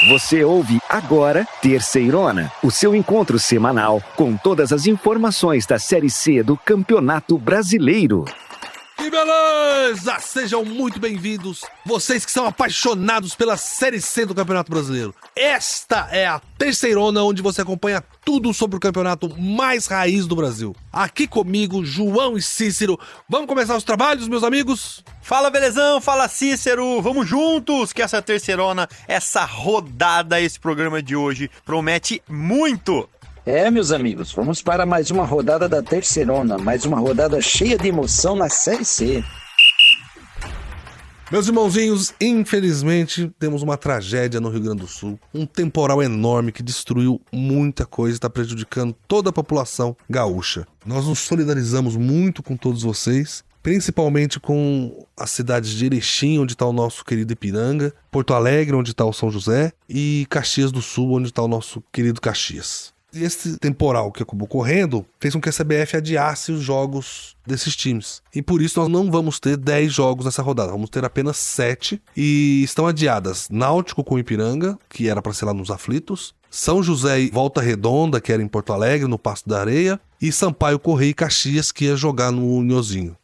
Você ouve agora Terceirona, o seu encontro semanal com todas as informações da Série C do Campeonato Brasileiro. Que beleza! Sejam muito bem-vindos, vocês que são apaixonados pela Série C do Campeonato Brasileiro. Esta é a Terceirona, onde você acompanha tudo sobre o campeonato mais raiz do Brasil. Aqui comigo, João e Cícero. Vamos começar os trabalhos, meus amigos? Fala, Belezão! Fala, Cícero! Vamos juntos, que essa Terceirona, essa rodada, esse programa de hoje promete muito! Meus amigos, vamos para mais uma rodada da Terceirona, mais uma rodada cheia de emoção na Série C. Meus irmãozinhos, infelizmente temos uma tragédia no Rio Grande do Sul. Um temporal enorme que destruiu muita coisa e está prejudicando toda a população gaúcha. Nós nos solidarizamos muito com todos vocês, principalmente com as cidades de Erechim, onde está o nosso querido Ipiranga, Porto Alegre, onde está o São José, e Caxias do Sul, onde está o nosso querido Caxias. E esse temporal que acabou correndo fez com que a CBF adiasse os jogos desses times. E por isso nós não vamos ter 10 jogos nessa rodada, vamos ter apenas 7. E estão adiadas Náutico com Ipiranga, que era para ser lá nos Aflitos, São José e Volta Redonda, que era em Porto Alegre, no Passo da Areia, e Sampaio Corrêa e Caxias, que ia jogar no Uniozinho.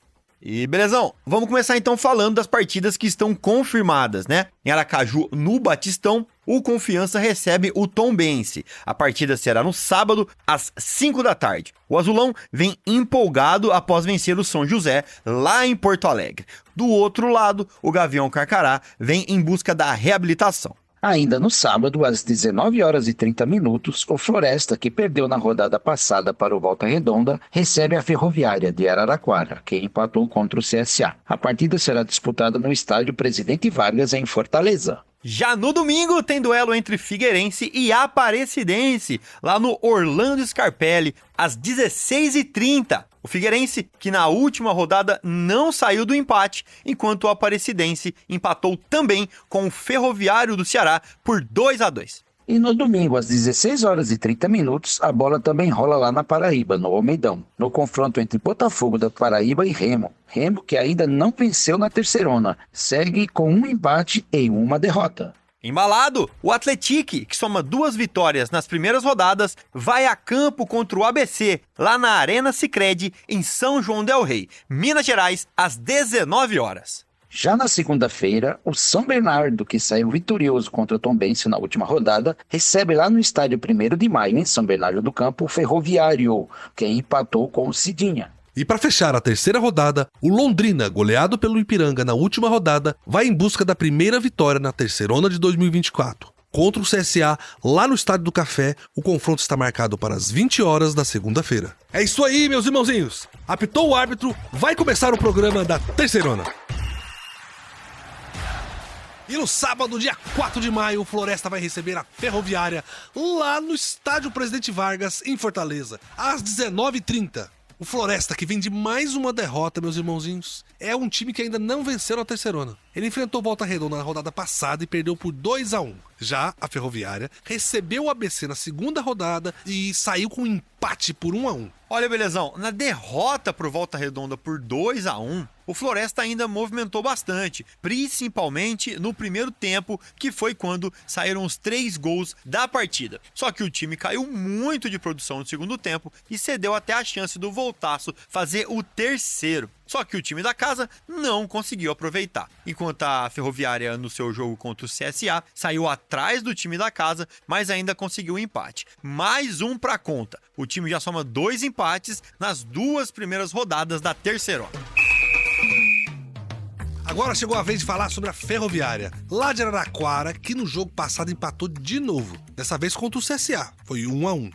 E belezão, vamos começar então falando das partidas que estão confirmadas, né? Em Aracaju, no Batistão, o Confiança recebe o Tombense. A partida será no sábado, às 5 da tarde. O Azulão vem empolgado após vencer o São José, lá em Porto Alegre. Do outro lado, o Gavião Carcará vem em busca da reabilitação. Ainda no sábado, às 19h30, o Floresta, que perdeu na rodada passada para o Volta Redonda, recebe a Ferroviária de Araraquara, que empatou contra o CSA. A partida será disputada no estádio Presidente Vargas, em Fortaleza. Já no domingo tem duelo entre Figueirense e Aparecidense, lá no Orlando Scarpelli, às 16h30. O Figueirense, que na última rodada não saiu do empate, enquanto o Aparecidense empatou também com o Ferroviário do Ceará por 2-2. E no domingo, às 16h30, a bola também rola lá na Paraíba, no Almeidão, no confronto entre Botafogo da Paraíba e Remo. Remo, que ainda não venceu na Terceirona, segue com um empate e uma derrota. Embalado, o Atlético, que soma 2 vitórias nas primeiras rodadas, vai a campo contra o ABC, lá na Arena Sicredi, em São João del Rei, Minas Gerais, às 19h. Já na segunda-feira, o São Bernardo, que saiu vitorioso contra o Tombense na última rodada, recebe lá no estádio 1º de Maio, em São Bernardo do Campo, o Ferroviário, que empatou com o Cidinha. E para fechar a terceira rodada, o Londrina, goleado pelo Ipiranga na última rodada, vai em busca da primeira vitória na Terceirona de 2024. Contra o CSA, lá no Estádio do Café, o confronto está marcado para as 20h da segunda-feira. É isso aí, meus irmãozinhos! Apitou o árbitro, vai começar o programa da Terceirona. E no sábado, dia 4 de maio, o Floresta vai receber a Ferroviária lá no Estádio Presidente Vargas, em Fortaleza, às 19h30. O Floresta, que vem de mais uma derrota, meus irmãozinhos, é um time que ainda não venceu na Terceirona. Ele enfrentou Volta Redonda na rodada passada e perdeu por 2-1. Já a Ferroviária recebeu o ABC na segunda rodada e saiu com um empate por 1-1. Olha, belezão, na derrota pro Volta Redonda por 2-1, o Floresta ainda movimentou bastante, principalmente no primeiro tempo, que foi quando saíram os 3 gols da partida. Só que o time caiu muito de produção no segundo tempo e cedeu até a chance do Voltaço fazer o terceiro. Só que o time da casa não conseguiu aproveitar. Enquanto a Ferroviária, no seu jogo contra o CSA, saiu atrás do time da casa, mas ainda conseguiu um empate. Mais um pra conta. O time já soma 2 empates nas 2 primeiras rodadas da Terceirona. Agora chegou a vez de falar sobre a Ferroviária, lá de Araraquara, que no jogo passado empatou de novo. Dessa vez contra o CSA. Foi 1-1.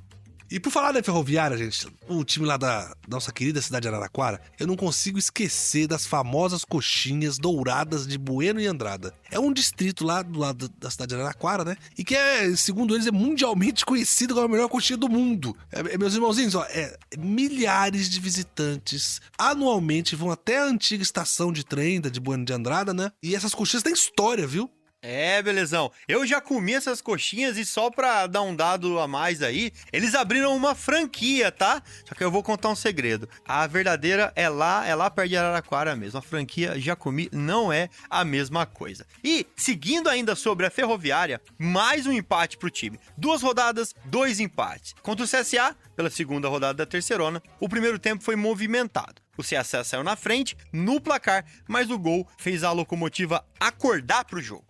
E por falar da Ferroviária, gente, o time lá da nossa querida cidade de Araraquara, eu não consigo esquecer das famosas coxinhas douradas de Bueno e Andrada. É um distrito lá do lado da cidade de Araraquara, né? E que segundo eles, é mundialmente conhecido como a melhor coxinha do mundo. Meus irmãozinhos, ó, milhares de visitantes anualmente vão até a antiga estação de trem de Bueno de Andrada, né? E essas coxinhas têm história, viu? É, belezão. Eu já comi essas coxinhas e só pra dar um dado a mais aí, eles abriram uma franquia, tá? Só que eu vou contar um segredo. A verdadeira é lá perto de Araraquara mesmo. A franquia já comi, não é a mesma coisa. E, seguindo ainda sobre a Ferroviária, mais um empate pro time. 2 rodadas, 2 empates. Contra o CSA, pela segunda rodada da terceirona, o primeiro tempo foi movimentado. O CSA saiu na frente, no placar, mas o gol fez a Locomotiva acordar pro jogo.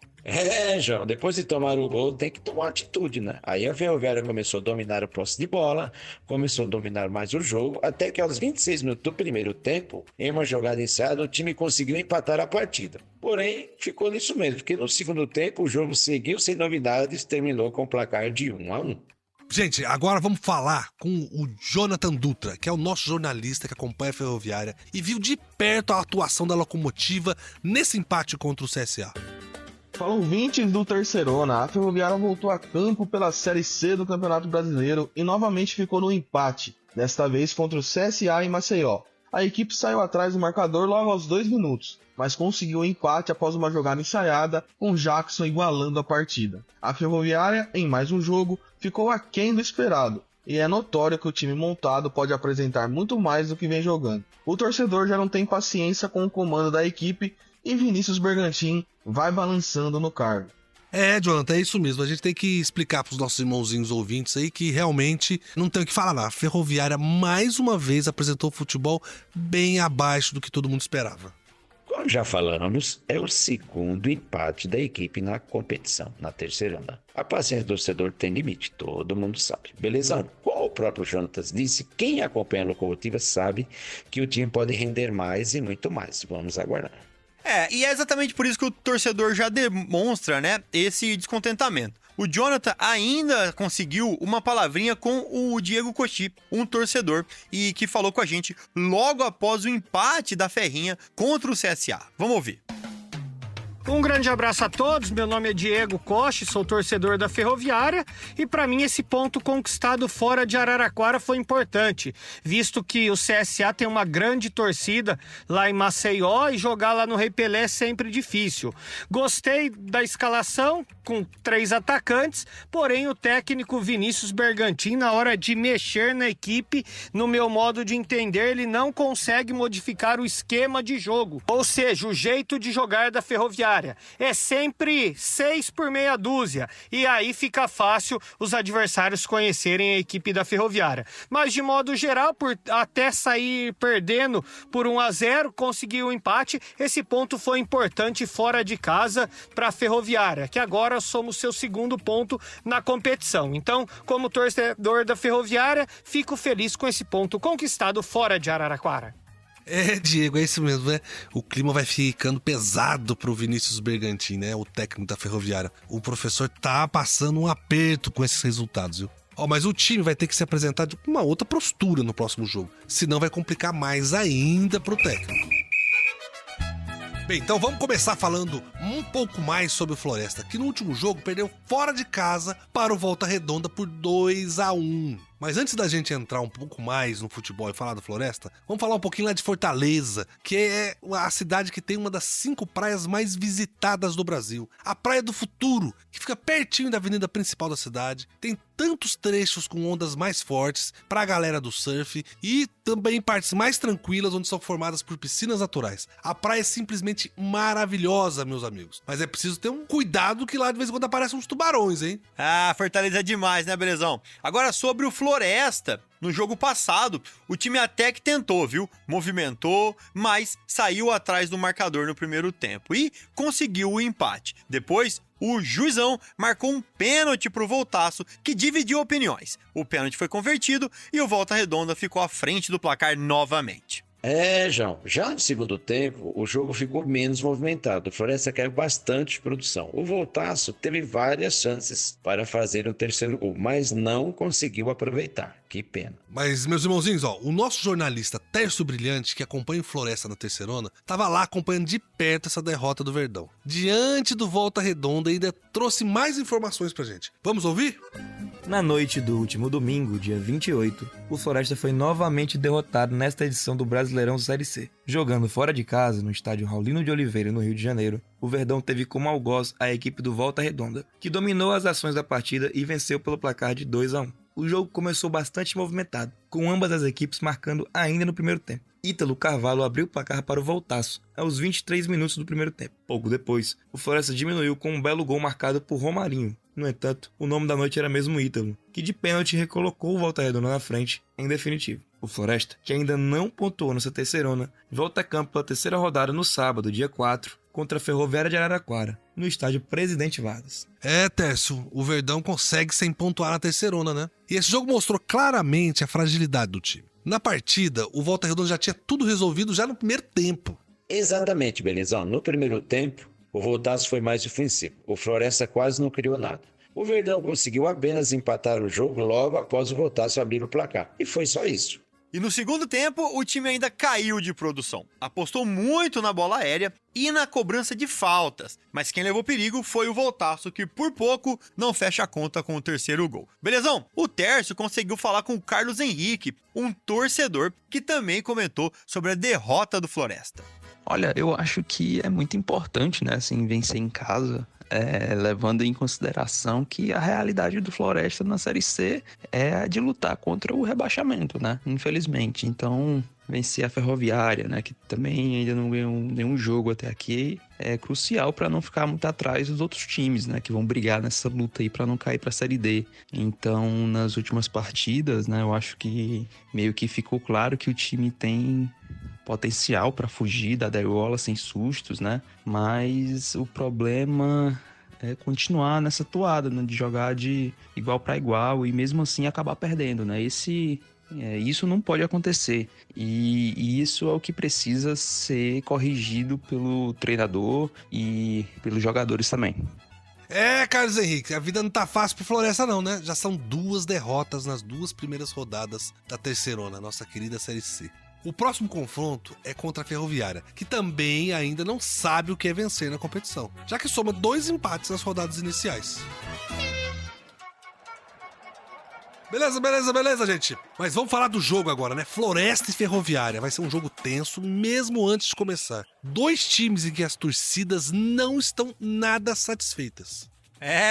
João, depois de tomar o gol, tem que tomar atitude, né? Aí a Ferroviária começou a dominar o posse de bola, começou a dominar mais o jogo, até que aos 26 minutos do primeiro tempo, em uma jogada ensaiada, o time conseguiu empatar a partida. Porém, ficou nisso mesmo, porque no segundo tempo o jogo seguiu sem novidades, terminou com o placar de 1-1. Gente, agora vamos falar com o Jonathan Dutra, que é o nosso jornalista que acompanha a Ferroviária e viu de perto a atuação da Locomotiva nesse empate contra o CSA. Fala ouvintes do Terceirona, a Ferroviária voltou a campo pela Série C do Campeonato Brasileiro e novamente ficou no empate, desta vez contra o CSA em Maceió. A equipe saiu atrás do marcador logo aos 2 minutos, mas conseguiu o empate após uma jogada ensaiada, com Jackson igualando a partida. A Ferroviária, em mais um jogo, ficou aquém do esperado, e é notório que o time montado pode apresentar muito mais do que vem jogando. O torcedor já não tem paciência com o comando da equipe e Vinícius Bergantin vai balançando no cargo. Jonathan, é isso mesmo. A gente tem que explicar para os nossos irmãozinhos ouvintes aí que realmente não tem o que falar lá. A Ferroviária mais uma vez apresentou futebol bem abaixo do que todo mundo esperava. Como já falamos, é o segundo empate da equipe na competição, na terceirona. A paciência do torcedor tem limite, todo mundo sabe. Beleza? Como o próprio Jonatas disse, quem acompanha a Locomotiva sabe que o time pode render mais e muito mais. Vamos aguardar. E é exatamente por isso que o torcedor já demonstra, né, esse descontentamento. O Jonathan ainda conseguiu uma palavrinha com o Diego Cochi, um torcedor, e que falou com a gente logo após o empate da Ferrinha contra o CSA. Vamos ouvir. Um grande abraço a todos, meu nome é Diego Coche, sou torcedor da Ferroviária e para mim esse ponto conquistado fora de Araraquara foi importante, visto que o CSA tem uma grande torcida lá em Maceió e jogar lá no Rei Pelé é sempre difícil. Gostei da escalação com 3 atacantes, porém o técnico Vinícius Bergantin, na hora de mexer na equipe, no meu modo de entender, ele não consegue modificar o esquema de jogo, ou seja, o jeito de jogar da Ferroviária. É sempre 6 por meia dúzia e aí fica fácil os adversários conhecerem a equipe da Ferroviária. Mas de modo geral, por até sair perdendo por 1-0, conseguir o empate, esse ponto foi importante fora de casa para a Ferroviária, que agora somos seu segundo ponto na competição. Então, como torcedor da Ferroviária, fico feliz com esse ponto conquistado fora de Araraquara. Diego, é isso mesmo, né? O clima vai ficando pesado pro Vinícius Bergantin, né? O técnico da Ferroviária. O professor tá passando um aperto com esses resultados, viu? Mas o time vai ter que se apresentar de uma outra postura no próximo jogo, senão vai complicar mais ainda pro técnico. Bem, então vamos começar falando um pouco mais sobre o Floresta, que no último jogo perdeu fora de casa para o Volta Redonda por 2-1. Mas antes da gente entrar um pouco mais no futebol e falar do Floresta, vamos falar um pouquinho lá de Fortaleza, que é a cidade que tem uma das 5 praias mais visitadas do Brasil. A Praia do Futuro, que fica pertinho da avenida principal da cidade, tem tantos trechos com ondas mais fortes para a galera do surf e também partes mais tranquilas onde são formadas por piscinas naturais. A praia é simplesmente maravilhosa, meus amigos. Mas é preciso ter um cuidado que lá de vez em quando aparecem uns tubarões, hein? Fortaleza é demais, né, belezão? Agora sobre o Floresta, no jogo passado, o time até que tentou, viu? Movimentou, mas saiu atrás do marcador no primeiro tempo e conseguiu o empate. Depois, o juizão marcou um pênalti pro Voltaço, que dividiu opiniões. O pênalti foi convertido e o Volta Redonda ficou à frente do placar novamente. João, já no segundo tempo, o jogo ficou menos movimentado. O Floresta caiu bastante de produção. O Voltaço teve várias chances para fazer o terceiro gol, mas não conseguiu aproveitar. Que pena. Mas, meus irmãozinhos, o nosso jornalista Tércio Brilhante, que acompanha o Floresta na terceirona, tava lá acompanhando de perto essa derrota do Verdão. Diante do Volta Redonda, ainda trouxe mais informações pra gente. Vamos ouvir? Na noite do último domingo, dia 28, o Floresta foi novamente derrotado nesta edição do Brasileirão Série C. Jogando fora de casa, no estádio Raulino de Oliveira, no Rio de Janeiro, o Verdão teve como algoz a equipe do Volta Redonda, que dominou as ações da partida e venceu pelo placar de 2-1. O jogo começou bastante movimentado, com ambas as equipes marcando ainda no primeiro tempo. Ítalo Carvalho abriu o placar para o Voltaço, aos 23 minutos do primeiro tempo. Pouco depois, o Floresta diminuiu com um belo gol marcado por Romarinho. No entanto, o nome da noite era mesmo Ítalo, que de pênalti recolocou o Volta Redonda na frente, em definitivo. O Floresta, que ainda não pontuou nessa terceirona, volta a campo pela terceira rodada no sábado, dia 4, contra a Ferroviária de Araraquara, no estádio Presidente Vargas. Tércio, o Verdão consegue sem pontuar na terceirona, né? E esse jogo mostrou claramente a fragilidade do time. Na partida, o Volta Redonda já tinha tudo resolvido já no primeiro tempo. Exatamente, Belezão. No primeiro tempo, o Voltaço foi mais ofensivo. O Floresta quase não criou nada. O Verdão conseguiu apenas empatar o jogo logo após o Voltaço abrir o placar. E foi só isso. E no segundo tempo, o time ainda caiu de produção. Apostou muito na bola aérea e na cobrança de faltas. Mas quem levou perigo foi o Voltaço, que por pouco não fecha a conta com o terceiro gol. Belezão? O Tércio conseguiu falar com o Carlos Henrique, um torcedor que também comentou sobre a derrota do Floresta. Olha, eu acho que é muito importante, né, assim, vencer em casa, levando em consideração que a realidade do Floresta na Série C é a de lutar contra o rebaixamento, né, infelizmente. Então, vencer a Ferroviária, né, que também ainda não ganhou nenhum jogo até aqui, é crucial para não ficar muito atrás dos outros times, né, que vão brigar nessa luta aí para não cair para a Série D. Então, nas últimas partidas, né, eu acho que meio que ficou claro que o time tem potencial para fugir da degola sem sustos, né? Mas o problema é continuar nessa toada, né? De jogar de igual para igual e mesmo assim acabar perdendo, né? Isso não pode acontecer e isso é o que precisa ser corrigido pelo treinador e pelos jogadores também. Carlos Henrique, a vida não tá fácil pro Floresta não, né? Já são 2 derrotas nas 2 primeiras rodadas da terceirona, nossa querida Série C. O próximo confronto é contra a Ferroviária, que também ainda não sabe o que é vencer na competição, já que soma 2 empates nas rodadas iniciais. Beleza, gente. Mas vamos falar do jogo agora, né? Floresta e Ferroviária. Vai ser um jogo tenso, mesmo antes de começar. 2 times em que as torcidas não estão nada satisfeitas.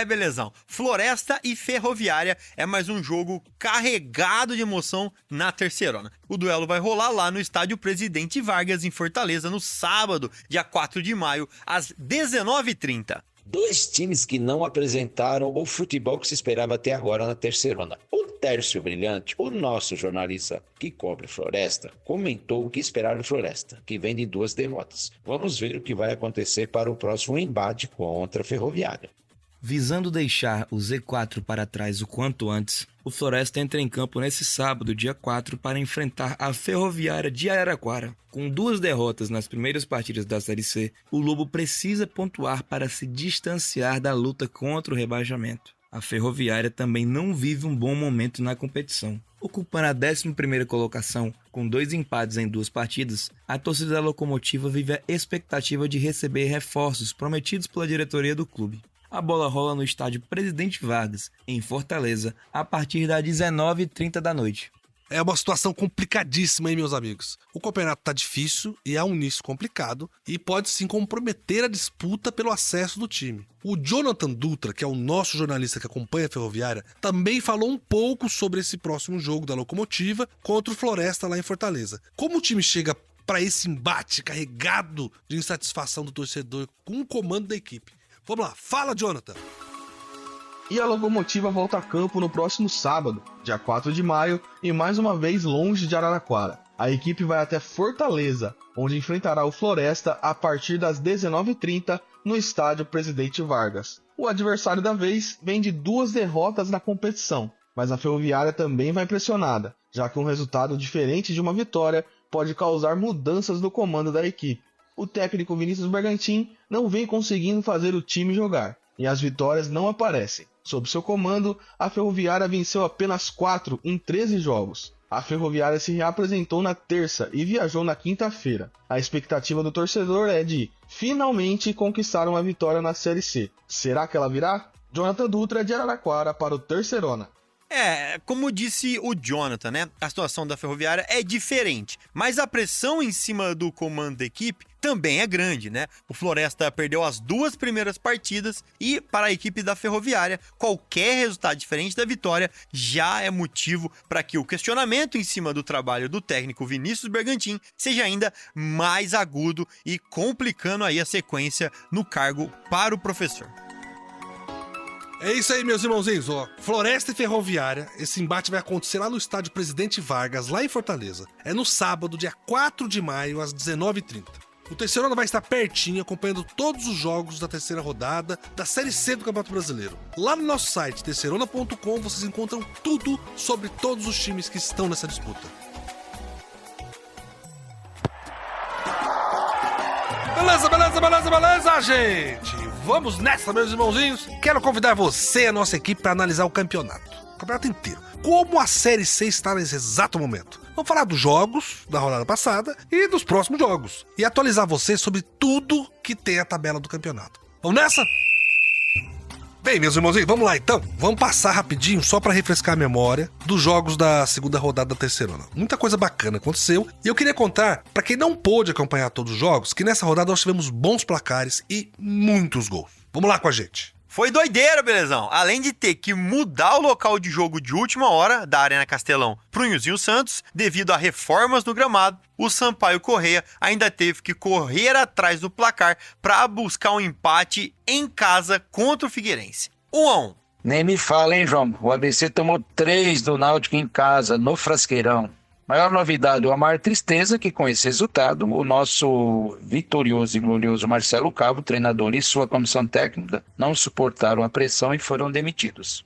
Belezão. Floresta e Ferroviária é mais um jogo carregado de emoção na terceirona. O duelo vai rolar lá no estádio Presidente Vargas, em Fortaleza, no sábado, dia 4 de maio, às 19h30. 2 times que não apresentaram o futebol que se esperava até agora na terceirona. O Tércio Brilhante, o nosso jornalista que cobre Floresta, comentou o que esperar do Floresta, que vem de 2 derrotas. Vamos ver o que vai acontecer para o próximo embate contra a Ferroviária. Visando deixar o Z4 para trás o quanto antes, o Floresta entra em campo nesse sábado, dia 4, para enfrentar a Ferroviária de Araraquara. Com 2 derrotas nas primeiras partidas da Série C, o Lobo precisa pontuar para se distanciar da luta contra o rebaixamento. A Ferroviária também não vive um bom momento na competição. Ocupando a 11ª colocação, com 2 empates em 2 partidas, a torcida da Locomotiva vive a expectativa de receber reforços prometidos pela diretoria do clube. A bola rola no estádio Presidente Vargas, em Fortaleza, a partir das 19h30 da noite. É uma situação complicadíssima, hein, meus amigos? O campeonato tá difícil e é um início complicado e pode sim comprometer a disputa pelo acesso do time. O Jonathan Dutra, que é o nosso jornalista que acompanha a Ferroviária, também falou um pouco sobre esse próximo jogo da Locomotiva contra o Floresta lá em Fortaleza. Como o time chega para esse embate carregado de insatisfação do torcedor com o comando da equipe? Vamos lá, fala, Jonathan! E a Locomotiva volta a campo no próximo sábado, dia 4 de maio, e mais uma vez longe de Araraquara. A equipe vai até Fortaleza, onde enfrentará o Floresta a partir das 19h30 no estádio Presidente Vargas. O adversário da vez vem de 2 derrotas na competição, mas a Ferroviária também vai pressionada, já que um resultado diferente de uma vitória pode causar mudanças no comando da equipe. O técnico Vinícius Bergantin não vem conseguindo fazer o time jogar, e as vitórias não aparecem. Sob seu comando, a Ferroviária venceu apenas 4 em 13 jogos. A Ferroviária se reapresentou na terça e viajou na quinta-feira. A expectativa do torcedor é de, finalmente, conquistar uma vitória na Série C. Será que ela virá? Jonathan Dutra de Araraquara para o Terceirona. Como disse o Jonathan, né? A situação da Ferroviária é diferente, mas a pressão em cima do comando da equipe também é grande, né? O Floresta perdeu as 2 primeiras partidas e para a equipe da Ferroviária, qualquer resultado diferente da vitória já é motivo para que o questionamento em cima do trabalho do técnico Vinícius Bergantin seja ainda mais agudo e complicando aí a sequência no cargo para o professor. É isso aí, meus irmãozinhos, ó. Floresta e Ferroviária, esse embate vai acontecer lá no estádio Presidente Vargas, lá em Fortaleza. É no sábado, dia 4 de maio, às 19h30. O Terceirona vai estar pertinho, acompanhando todos os jogos da terceira rodada da Série C do Campeonato Brasileiro. Lá no nosso site, terceirona.com, vocês encontram tudo sobre todos os times que estão nessa disputa. Beleza, gente? Vamos nessa, meus irmãozinhos. Quero convidar você e a nossa equipe para analisar o campeonato inteiro. Como a Série C está nesse exato momento. Vamos falar dos jogos da rodada passada e dos próximos jogos. E atualizar você sobre tudo que tem a tabela do campeonato. Vamos nessa? Bem, meus irmãozinhos, vamos lá então. Vamos passar rapidinho só para refrescar a memória dos jogos da segunda rodada da Terceirona. Muita coisa bacana aconteceu e eu queria contar, para quem não pôde acompanhar todos os jogos, que nessa rodada nós tivemos bons placares e muitos gols. Vamos lá com a gente. Foi doideira, belezão. Além de ter que mudar o local de jogo de última hora da Arena Castelão pro Nilzinho Santos, devido a reformas no gramado, o Sampaio Corrêa ainda teve que correr atrás do placar para buscar um empate em casa contra o Figueirense. 1-1. Nem me fala, hein, João? O ABC tomou 3 do Náutico em casa, no Frasqueirão. Maior novidade, a maior tristeza que com esse resultado, o nosso vitorioso e glorioso Marcelo Cabo, treinador e sua comissão técnica, não suportaram a pressão e foram demitidos.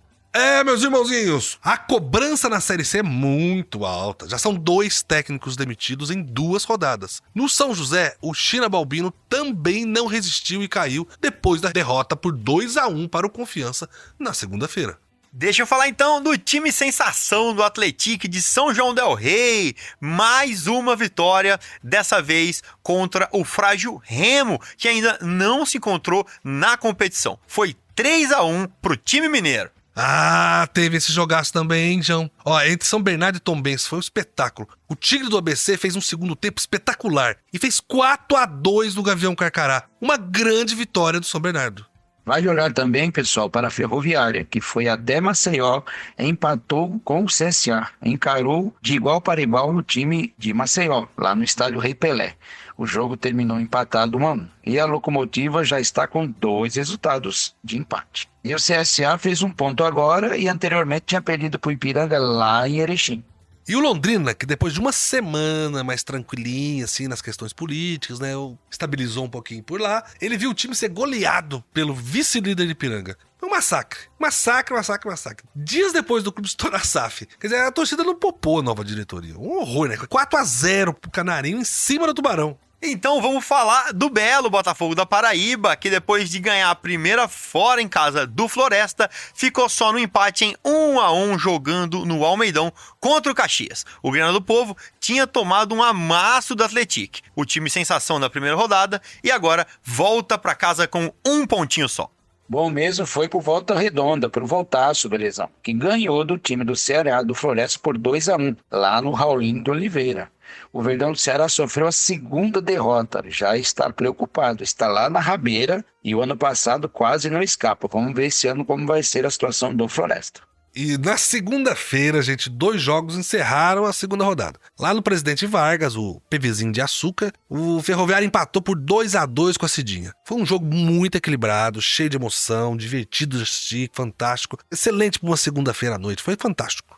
Meus irmãozinhos, a cobrança na Série C é muito alta. Já são 2 técnicos demitidos em 2 rodadas. No São José, o China Balbino também não resistiu e caiu depois da derrota por 2-1 para o Confiança na segunda-feira. Deixa eu falar então do time sensação do Atlético de São João del Rei. Mais uma vitória, dessa vez contra o frágil Remo, que ainda não se encontrou na competição. Foi 3-1 pro time mineiro. Teve esse jogaço também, hein, João? Entre São Bernardo e Tombense foi um espetáculo. O Tigre do ABC fez um segundo tempo espetacular e fez 4-2 no Gavião Carcará. Uma grande vitória do São Bernardo. Vale olhar também, pessoal, para a Ferroviária, que foi até Maceió, empatou com o CSA, encarou de igual para igual no time de Maceió, lá no estádio Rei Pelé. O jogo terminou empatado 1-1. E a Locomotiva já está com 2 resultados de empate. E o CSA fez 1 ponto agora e anteriormente tinha perdido para o Ipiranga lá em Erechim. E o Londrina, que depois de uma semana mais tranquilinha, assim, nas questões políticas, né, estabilizou um pouquinho por lá, ele viu o time ser goleado pelo vice-líder de Ipiranga. Um massacre. Dias depois do clube estourar a SAF. Quer dizer, a torcida não popou a nova diretoria. Um horror, né? 4-0 pro Canarinho em cima do Tubarão. Então vamos falar do belo Botafogo da Paraíba, que depois de ganhar a primeira fora em casa do Floresta, ficou só no empate em 1-1 jogando no Almeidão contra o Caxias. O Grana do Povo tinha tomado um amasso do Atlético, o time sensação da primeira rodada, e agora volta para casa com 1 pontinho só. Bom mesmo foi pro Volta Redonda, pro Voltaço, belezão, que ganhou do time do Ceará, do Floresta, por 2-1, lá no Raulino de Oliveira. O Verdão do Ceará sofreu a segunda derrota, já está preocupado, está lá na rabeira e o ano passado quase não escapa. Vamos ver esse ano como vai ser a situação do Floresta. E na segunda-feira, gente, 2 jogos encerraram a segunda rodada. Lá no Presidente Vargas, o PVzinho de açúcar, o Ferroviário empatou por 2-2 com a Cidinha. Foi um jogo muito equilibrado, cheio de emoção, divertido de assistir, fantástico. Excelente para uma segunda-feira à noite, foi fantástico.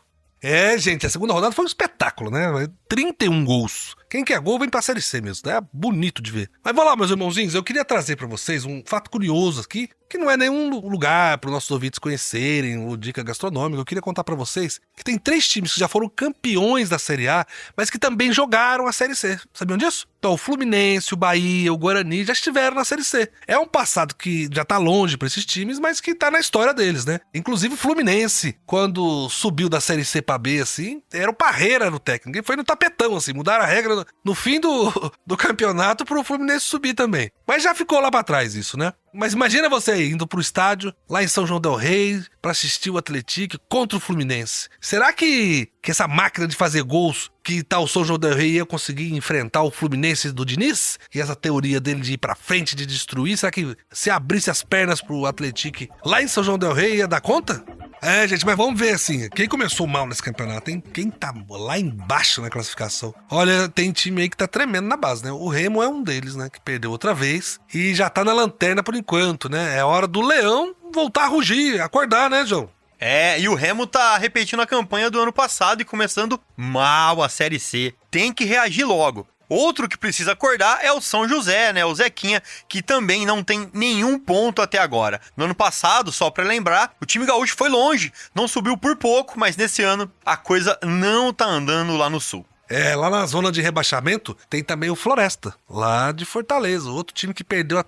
Gente, a segunda rodada foi um espetáculo, né? 31 gols. Quem quer gol vem pra Série C mesmo, é bonito de ver. Mas vamos lá, meus irmãozinhos, eu queria trazer pra vocês um fato curioso aqui, que não é nenhum lugar para os nossos ouvintes conhecerem, ou dica gastronômica. Eu queria contar pra vocês que tem 3 times que já foram campeões da Série A, mas que também jogaram a Série C. Sabiam disso? Então, o Fluminense, o Bahia, o Guarani já estiveram na Série C. É um passado que já tá longe pra esses times, mas que tá na história deles, né? Inclusive o Fluminense, quando subiu da Série C pra B, assim, era o Parreira no técnico. E foi no tapetão, assim, mudaram a regra no fim do campeonato pro Fluminense subir também. Mas já ficou lá pra trás isso, né? Mas imagina você indo pro estádio, lá em São João del Rei, pra assistir o Atlético contra o Fluminense. Será que essa máquina de fazer gols que tá o São João del Rei ia conseguir enfrentar o Fluminense do Diniz? E essa teoria dele de ir pra frente, de destruir, será que se abrisse as pernas pro Atlético lá em São João del Rei ia dar conta? É, gente, mas vamos ver assim, quem começou mal nesse campeonato, hein? Quem tá lá embaixo na classificação? Olha, tem time aí que tá tremendo na base, né? O Remo é um deles, né? Que perdeu outra vez e já tá na lanterna por enquanto, né? É hora do Leão voltar a rugir, acordar, né, João? E o Remo tá repetindo a campanha do ano passado e começando mal a Série C. Tem que reagir logo. Outro que precisa acordar é o São José, né? O Zequinha, que também não tem nenhum ponto até agora. No ano passado, só pra lembrar, o time gaúcho foi longe, não subiu por pouco, mas nesse ano a coisa não tá andando lá no Sul. Lá na zona de rebaixamento tem também o Floresta, lá de Fortaleza, outro time que perdeu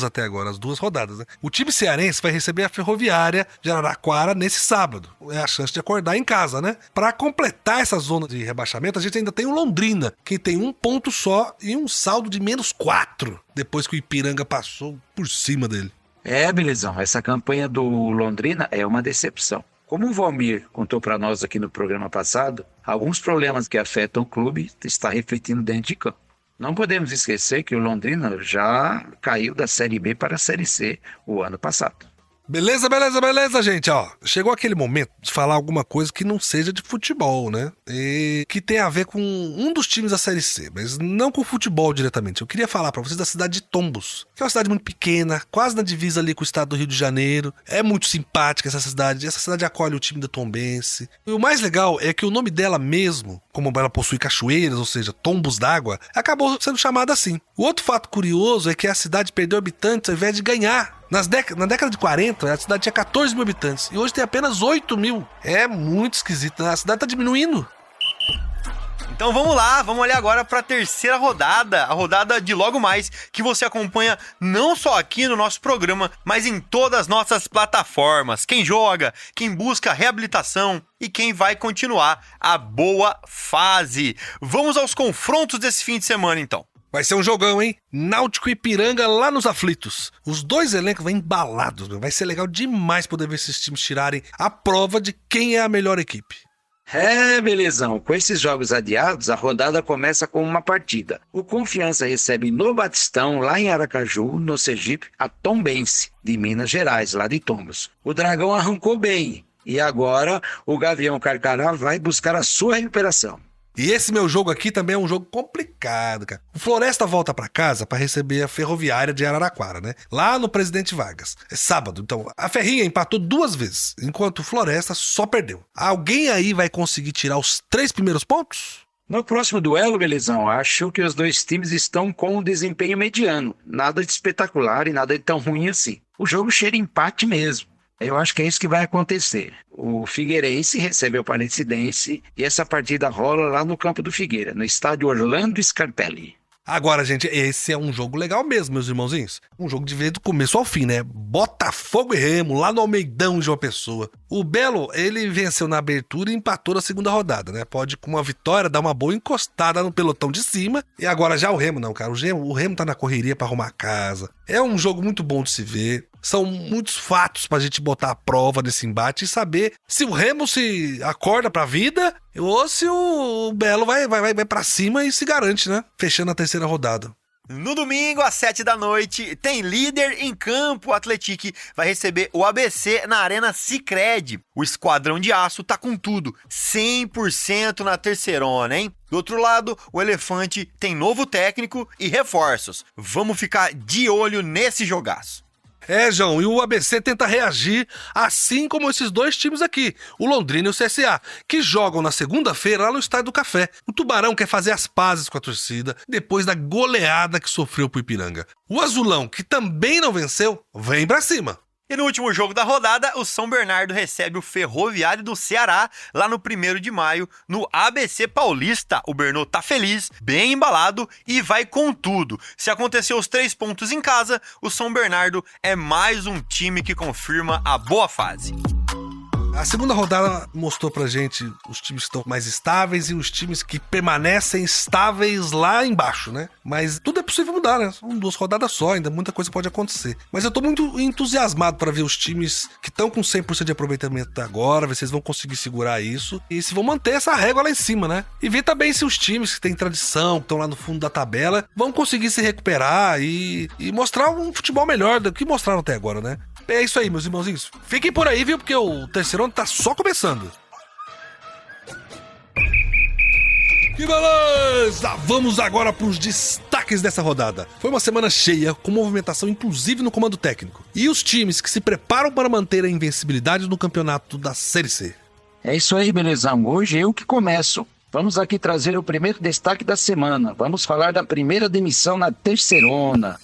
até agora, as 2 rodadas, né? O time cearense vai receber a Ferroviária de Araraquara nesse sábado. É a chance de acordar em casa, né? Para completar essa zona de rebaixamento, a gente ainda tem o Londrina, que tem 1 ponto só e um saldo de -4, depois que o Ipiranga passou por cima dele. Belezão, essa campanha do Londrina é uma decepção. Como o Valmir contou para nós aqui no programa passado, alguns problemas que afetam o clube estão refletindo dentro de campo. Não podemos esquecer que o Londrina já caiu da Série B para a Série C o ano passado. Beleza, gente, ó. Chegou aquele momento de falar alguma coisa que não seja de futebol, né? E que tem a ver com um dos times da Série C, mas não com futebol diretamente. Eu queria falar pra vocês da cidade de Tombos, que é uma cidade muito pequena, quase na divisa ali com o estado do Rio de Janeiro. É muito simpática essa cidade acolhe o time da Tombense. E o mais legal é que o nome dela mesmo, como ela possui cachoeiras, ou seja, tombos d'água, acabou sendo chamada assim. O outro fato curioso é que a cidade perdeu habitantes ao invés de ganhar. Na década de 40, a cidade tinha 14 mil habitantes e hoje tem apenas 8 mil. É muito esquisito, né? A cidade tá diminuindo. Então vamos lá, vamos olhar agora para a terceira rodada, a rodada de logo mais, que você acompanha não só aqui no nosso programa, mas em todas as nossas plataformas. Quem joga, quem busca reabilitação e quem vai continuar a boa fase. Vamos aos confrontos desse fim de semana, então. Vai ser um jogão, hein? Náutico e Ipiranga lá nos aflitos. Os 2 elencos vão embalados, meu. Vai ser legal demais poder ver esses times tirarem a prova de quem é a melhor equipe. Belezão. Com esses jogos adiados, a rodada começa com uma partida. O Confiança recebe no Batistão, lá em Aracaju, no Sergipe, a Tombense, de Minas Gerais, lá de Tombos. O Dragão arrancou bem e agora o Gavião Carcará vai buscar a sua recuperação. E esse meu jogo aqui também é um jogo complicado, cara. O Floresta volta pra casa pra receber a Ferroviária de Araraquara, né? Lá no Presidente Vargas. É sábado, então a Ferrinha empatou 2 vezes, enquanto o Floresta só perdeu. Alguém aí vai conseguir tirar os 3 primeiros pontos? No próximo duelo, Belezão, acho que os 2 times estão com um desempenho mediano. Nada de espetacular e nada de tão ruim assim. O jogo cheira empate mesmo. Eu acho que é isso que vai acontecer. O Figueirense recebe o Aparecidense e essa partida rola lá no campo do Figueira, no estádio Orlando Scarpelli. Agora, gente, esse é um jogo legal mesmo, meus irmãozinhos. Um jogo de ver do começo ao fim, né? Botafogo e Remo, lá no Almeidão de João Pessoa. O Belo, ele venceu na abertura e empatou na segunda rodada, né? Pode, com uma vitória, dar uma boa encostada no pelotão de cima. E agora já o Remo não, cara. O Remo tá na correria pra arrumar a casa. É um jogo muito bom de se ver. São muitos fatos pra gente botar à prova desse embate e saber se o Remo se acorda pra vida ou se o Belo vai pra cima e se garante, né? Fechando a terceira rodada. No domingo, às 7 da noite, tem líder em campo. O Atlético vai receber o ABC na Arena Sicredi. O Esquadrão de Aço tá com tudo, 100% na terceirona, hein? Do outro lado, o Elefante tem novo técnico e reforços. Vamos ficar de olho nesse jogaço. João, e o ABC tenta reagir assim como esses 2 times aqui, o Londrina e o CSA, que jogam na segunda-feira lá no Estádio do Café. O Tubarão quer fazer as pazes com a torcida depois da goleada que sofreu pro Ipiranga. O Azulão, que também não venceu, vem pra cima. E no último jogo da rodada, o São Bernardo recebe o Ferroviário do Ceará, lá no 1º de maio, no ABC Paulista. O Bernô tá feliz, bem embalado e vai com tudo. Se acontecer os 3 pontos em casa, o São Bernardo é mais um time que confirma a boa fase. A segunda rodada mostrou pra gente os times que estão mais estáveis e os times que permanecem estáveis lá embaixo, né? Mas tudo é possível mudar, né? São 2 rodadas só, ainda muita coisa pode acontecer. Mas eu tô muito entusiasmado pra ver os times que estão com 100% de aproveitamento até agora, ver se eles vão conseguir segurar isso e se vão manter essa régua lá em cima, né? E ver também se os times que têm tradição, que estão lá no fundo da tabela, vão conseguir se recuperar e mostrar um futebol melhor do que mostraram até agora, né? É isso aí, meus irmãozinhos. Fiquem por aí, viu? Porque o Terceirão tá só começando. Que beleza! Vamos agora para os destaques dessa rodada. Foi uma semana cheia, com movimentação inclusive no comando técnico. E os times que se preparam para manter a invencibilidade no campeonato da Série C. É isso aí, belezão. Hoje eu que começo. Vamos aqui trazer o primeiro destaque da semana. Vamos falar da primeira demissão na Terceirona.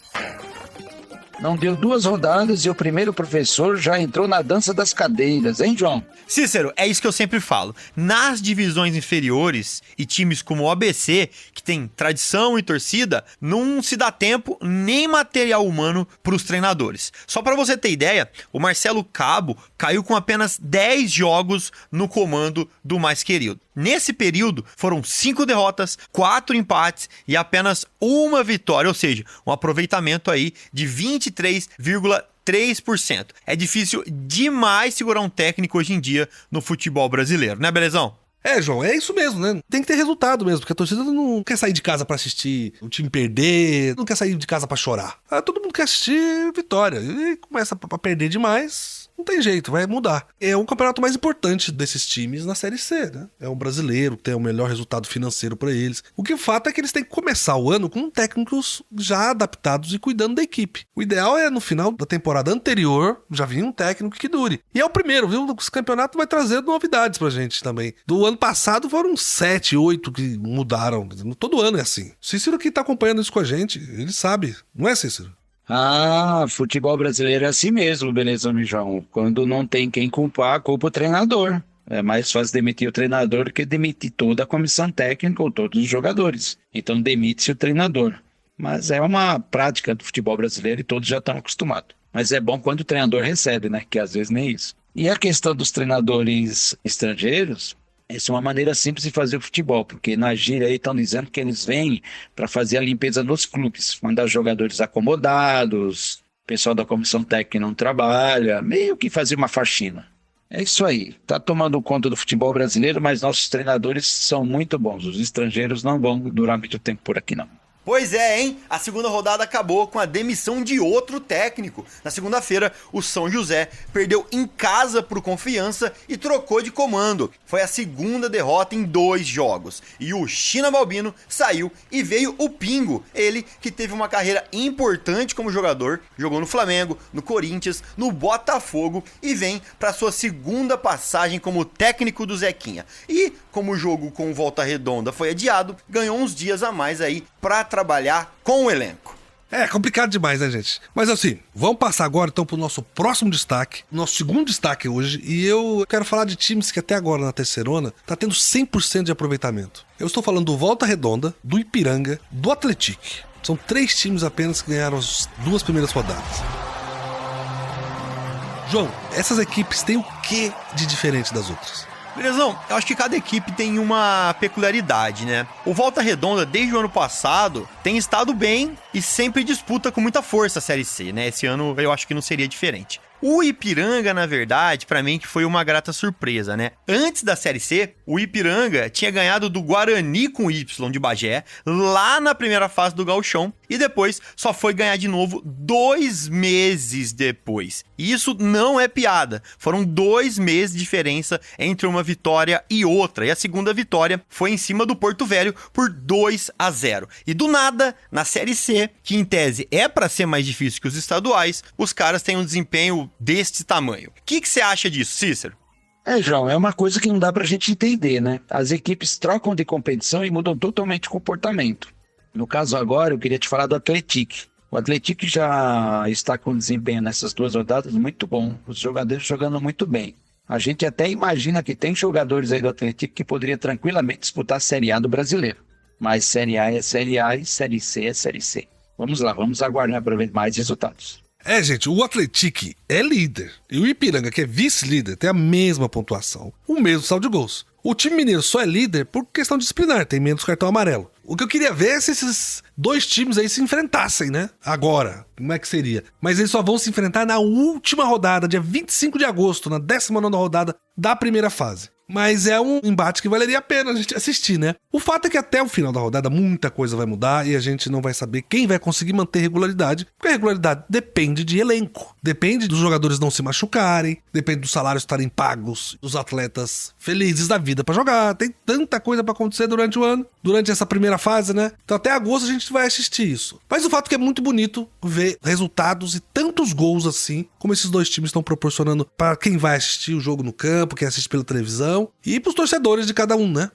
Não deu 2 rodadas e o primeiro professor já entrou na dança das cadeiras, hein, João? Cícero, é isso que eu sempre falo. Nas divisões inferiores e times como o ABC, que tem tradição e torcida, não se dá tempo nem material humano para os treinadores. Só para você ter ideia, o Marcelo Cabo caiu com apenas 10 jogos no comando do mais querido. Nesse período, foram 5 derrotas, 4 empates e apenas 1 vitória, ou seja, um aproveitamento aí de 23,3%. É difícil demais segurar um técnico hoje em dia no futebol brasileiro, né, belezão? É, João, é isso mesmo, né? Tem que ter resultado mesmo, porque a torcida não quer sair de casa pra assistir o time perder, não quer sair de casa pra chorar. Todo mundo quer assistir vitória. E começa a perder demais, não tem jeito, vai mudar. É o campeonato mais importante desses times na Série C, né? É um brasileiro, tem o melhor resultado financeiro pra eles. O que fato é que eles têm que começar o ano com técnicos já adaptados e cuidando da equipe. O ideal é, no final da temporada anterior, já vir um técnico que dure. E é o primeiro, viu? O campeonato vai trazer novidades pra gente também. Do ano passado foram 7, 8 que mudaram. Todo ano é assim. Cícero que tá acompanhando isso com a gente, ele sabe. Não é, Cícero? Ah, futebol brasileiro é assim mesmo, beleza, João? Quando não tem quem culpar, culpa o treinador. É mais fácil demitir o treinador do que demitir toda a comissão técnica ou todos os jogadores. Então demite-se o treinador. Mas é uma prática do futebol brasileiro e todos já estão acostumados. Mas é bom quando o treinador recebe, né? Que às vezes nem isso. E a questão dos treinadores estrangeiros, essa é uma maneira simples de fazer o futebol, porque na gíria aí estão dizendo que eles vêm para fazer a limpeza dos clubes, mandar os jogadores acomodados, o pessoal da comissão técnica não trabalha, meio que fazer uma faxina. É isso aí, tá tomando conta do futebol brasileiro, mas nossos treinadores são muito bons, os estrangeiros não vão durar muito tempo por aqui não. Pois é, hein? A segunda rodada acabou com a demissão de outro técnico. Na segunda-feira, o São José perdeu em casa pro Confiança e trocou de comando. Foi a segunda derrota em 2 jogos. E o China Balbino saiu e veio o Pingo. Ele que teve uma carreira importante como jogador, jogou no Flamengo, no Corinthians, no Botafogo e vem para sua segunda passagem como técnico do Zequinha. E como o jogo com Volta Redonda foi adiado, ganhou uns dias a mais aí para trabalhar com o elenco. É complicado demais, né, gente? Mas assim, vamos passar agora então pro nosso próximo destaque, nosso segundo destaque hoje, e eu quero falar de times que até agora na Terceirona tá tendo 100% de aproveitamento. Eu estou falando do Volta Redonda, do Ipiranga, do Atlético. São 3 times apenas que ganharam as 2 primeiras rodadas. João, essas equipes têm o que de diferente das outras? Belezão, eu acho que cada equipe tem uma peculiaridade, né? O Volta Redonda, desde o ano passado, tem estado bem e sempre disputa com muita força a Série C, né? Esse ano eu acho que não seria diferente. O Ipiranga, na verdade, pra mim que foi uma grata surpresa, né? Antes da Série C, o Ipiranga tinha ganhado do Guarani com Y de Bagé, lá na primeira fase do Gauchão, e depois só foi ganhar de novo 2 meses depois. E isso não é piada. Foram 2 meses de diferença entre uma vitória e outra. E a segunda vitória foi em cima do Porto Velho por 2-0. E do nada, na Série C, que em tese é pra ser mais difícil que os estaduais, os caras têm um desempenho deste tamanho. O que você acha disso, Cícero? João, é uma coisa que não dá pra gente entender, né? As equipes trocam de competição e mudam totalmente o comportamento. No caso agora, eu queria te falar do Atlético. O Atlético já está com desempenho nessas 2 rodadas muito bom. Os jogadores jogando muito bem. A gente até imagina que tem jogadores aí do Atlético que poderia tranquilamente disputar a Série A do brasileiro. Mas Série A é Série A e Série C é Série C. Vamos lá, vamos aguardar para ver mais resultados. Gente, o Atlético é líder. E o Ipiranga, que é vice-líder, tem a mesma pontuação. O mesmo saldo de gols. O time mineiro só é líder por questão disciplinar, tem menos cartão amarelo. O que eu queria ver é se esses dois times aí se enfrentassem, né? Agora, como é que seria? Mas eles só vão se enfrentar na última rodada, dia 25 de agosto, na 19ª rodada da primeira fase. Mas é um embate que valeria a pena a gente assistir, né? O fato é que até o final da rodada muita coisa vai mudar e a gente não vai saber quem vai conseguir manter regularidade, porque a regularidade depende de elenco, depende dos jogadores não se machucarem, depende dos salários estarem pagos, dos atletas felizes da vida pra jogar. Tem tanta coisa pra acontecer durante o ano, durante essa primeira fase, né? Então até agosto a gente vai assistir isso. Mas o fato é que é muito bonito ver resultados e tantos gols assim, como esses dois times estão proporcionando para quem vai assistir o jogo no campo, quem assiste pela televisão, e pros torcedores de cada um, né?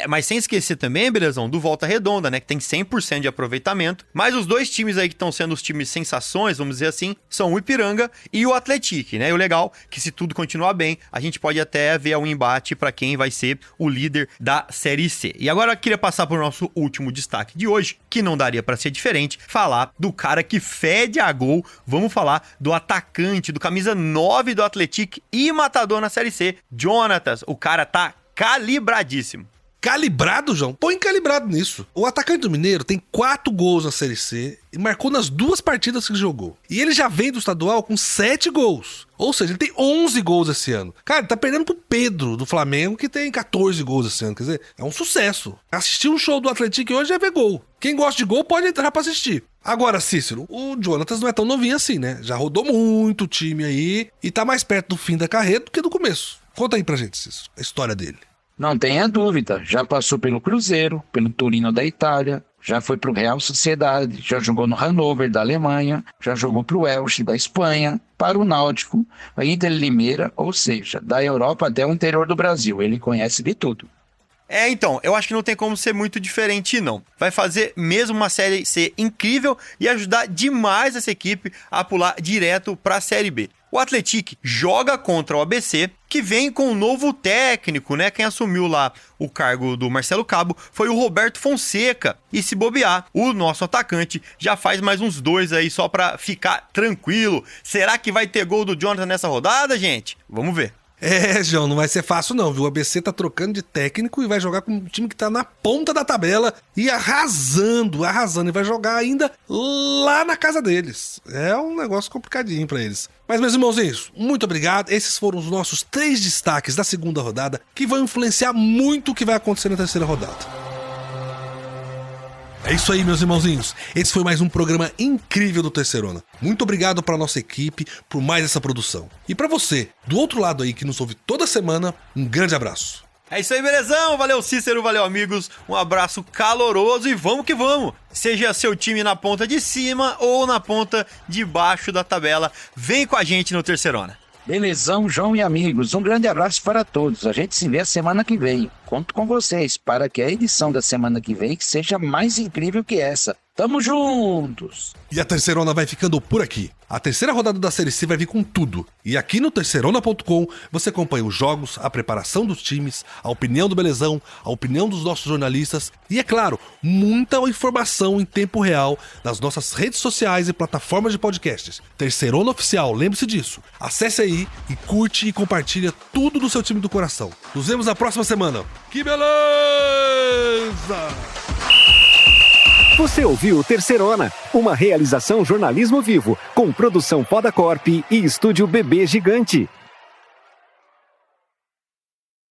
Mas sem esquecer também, belezão, do Volta Redonda, né? Que tem 100% de aproveitamento. Mas os dois times aí que estão sendo os times sensações, vamos dizer assim, são o Ipiranga e o Atlético, né? E o legal é que se tudo continuar bem, a gente pode até ver um embate para quem vai ser o líder da Série C. E agora eu queria passar pro nosso último destaque de hoje, que não daria para ser diferente, falar do cara que fede a gol. Vamos falar do atacante, do camisa 9 do Atlético e matador na Série C, Jonatas. O cara tá calibradíssimo. Calibrado, João? Põe calibrado nisso. O atacante do Mineiro tem 4 gols na Série C e marcou nas 2 partidas que jogou. E ele já vem do estadual com 7 gols. Ou seja, ele tem 11 gols esse ano. Cara, ele tá perdendo pro Pedro, do Flamengo, que tem 14 gols esse ano. Quer dizer, é um sucesso. Assistir um show do Atlético hoje é ver gol. Quem gosta de gol pode entrar pra assistir. Agora, Cícero, o Jonatas não é tão novinho assim, né? Já rodou muito o time aí e tá mais perto do fim da carreira do que do começo. Conta aí pra gente, Cícero, a história dele. Não tenha dúvida, já passou pelo Cruzeiro, pelo Torino da Itália, já foi para o Real Sociedade, já jogou no Hannover da Alemanha, já jogou para o Elche da Espanha, para o Náutico, a Inter Limeira, ou seja, da Europa até o interior do Brasil, ele conhece de tudo. Então, eu acho que não tem como ser muito diferente, não. Vai fazer mesmo uma Série C incrível e ajudar demais essa equipe a pular direto para a Série B. O Atlético joga contra o ABC, que vem com um novo técnico, né? Quem assumiu lá o cargo do Marcelo Cabo foi o Roberto Fonseca. E se bobear, o nosso atacante já faz mais uns 2 aí só pra ficar tranquilo. Será que vai ter gol do Jonathan nessa rodada, gente? Vamos ver. João, não vai ser fácil não, viu? O ABC tá trocando de técnico e vai jogar com um time que tá na ponta da tabela e arrasando, e vai jogar ainda lá na casa deles. É um negócio complicadinho pra eles. Mas, meus irmãozinhos, muito obrigado. Esses foram os nossos 3 destaques da segunda rodada que vão influenciar muito o que vai acontecer na terceira rodada. É isso aí, meus irmãozinhos. Esse foi mais um programa incrível do Terceirona. Muito obrigado para nossa equipe por mais essa produção. E para você, do outro lado aí que nos ouve toda semana, um grande abraço. É isso aí, belezão? Valeu, Cícero, valeu, amigos. Um abraço caloroso e vamos que vamos. Seja seu time na ponta de cima ou na ponta de baixo da tabela, vem com a gente no Terceirona. Belezão, João e amigos, um grande abraço para todos. A gente se vê a semana que vem. Conto com vocês para que a edição da semana que vem seja mais incrível que essa. Tamo juntos! E a Terceirona vai ficando por aqui. A terceira rodada da Série C vai vir com tudo. E aqui no Terceirona.com você acompanha os jogos, a preparação dos times, a opinião do Belezão, a opinião dos nossos jornalistas e, é claro, muita informação em tempo real nas nossas redes sociais e plataformas de podcasts. Terceirona Oficial, lembre-se disso. Acesse aí e curte e compartilha tudo do seu time do coração. Nos vemos na próxima semana. Que beleza! Você ouviu Terceirona, uma realização jornalismo vivo, com produção Poda Corp e estúdio Bebê Gigante.